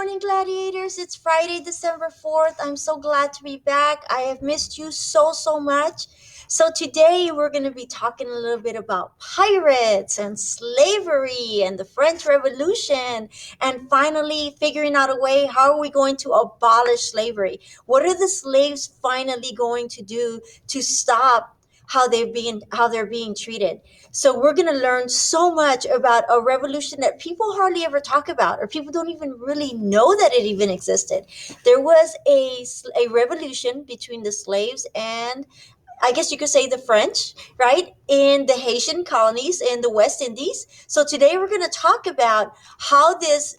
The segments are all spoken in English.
morning, gladiators. It's Friday, December 4th. I'm so glad to be back. I have missed you so much. So, today we're going to be talking a little bit about pirates and slavery and the French Revolution, and finally figuring out a way how are we going to abolish slavery? What are the slaves finally going to do to stop how they're being treated? So we're going to learn so much about a revolution that people hardly ever talk about, or people don't even really know that it even existed. There was a revolution between the slaves and, I guess you could say, the French, right, in the Haitian colonies in the West Indies. So today we're going to talk about how this.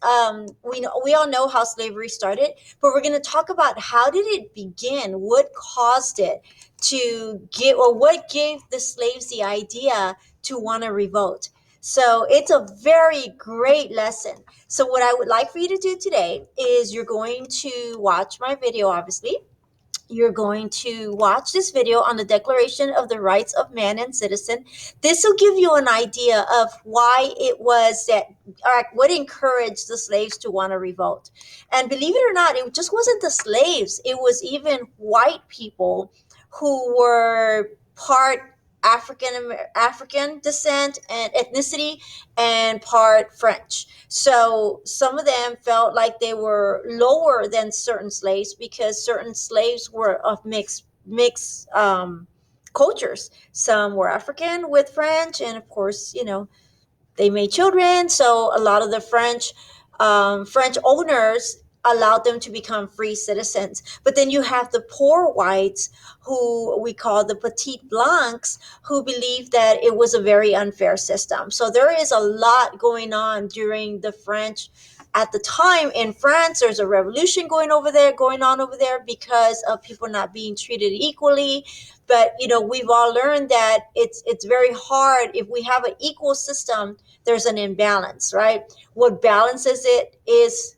We all know how slavery started, but we're going to talk about how did it begin, what caused it to give, or what gave the slaves the idea to want to revolt. So it's a very great lesson. So what I would like for you to do today is you're going to watch my video, obviously. You're going to watch this video on the Declaration of the Rights of Man and Citizen. This will give you an idea of why it was that, or what encouraged the slaves to want to revolt. And believe it or not, it just wasn't the slaves. It was even white people who were part African descent and ethnicity, and part French. So some of them felt like they were lower than certain slaves because certain slaves were of mixed cultures. Some were African with French, and of course, they made children. So a lot of the French owners allowed them to become free citizens. But then you have the poor whites, who we call the petite blancs, who believed that it was a very unfair system. So there is a lot going on during the French. At the time in France, there's a revolution going on over there because of people not being treated equally. But we've all learned that it's very hard. If we have an equal system, there's an imbalance, right? What balances it is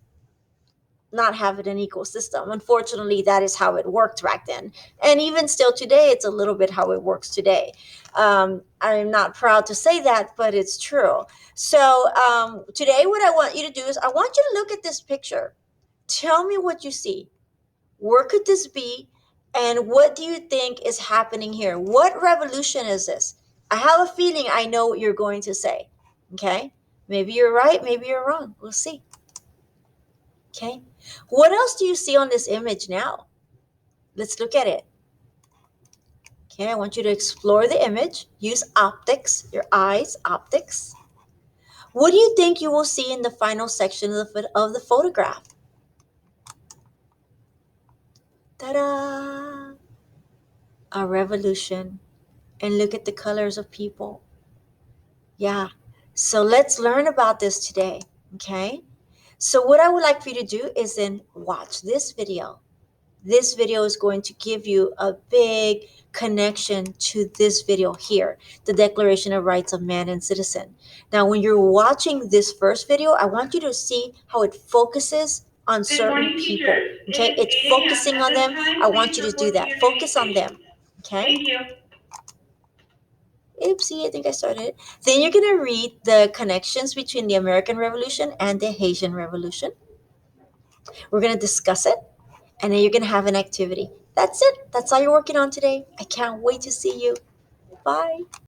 not having an equal system. Unfortunately, that is how it worked back then. And even still today, it's a little bit how it works today. I'm not proud to say that, but it's true. So today, what I want you to do is I want you to look at this picture. Tell me what you see. Where could this be? And what do you think is happening here? What revolution is this? I have a feeling I know what you're going to say. Okay? Maybe you're right, maybe you're wrong. We'll see. Okay? What else do you see on this image now? Let's look at it. Okay, I want you to explore the image. Use optics, your eyes, optics. What do you think you will see in the final section of the photograph? Ta-da! A revolution. And look at the colors of people. Yeah. So let's learn about this today. Okay. So what I would like for you to do is then watch this video. This video is going to give you a big connection to this video here, the Declaration of Rights of Man and Citizen. Now, when you're watching this first video, I want you to see how it focuses on certain people. Okay. It's focusing on them. I want you to do that. Focus on them. Okay. Thank you. Oopsie, I think I started. Then you're going to read the connections between the American Revolution and the Haitian Revolution. We're going to discuss it, and then you're going to have an activity. That's it. That's all you're working on today. I can't wait to see you. Bye.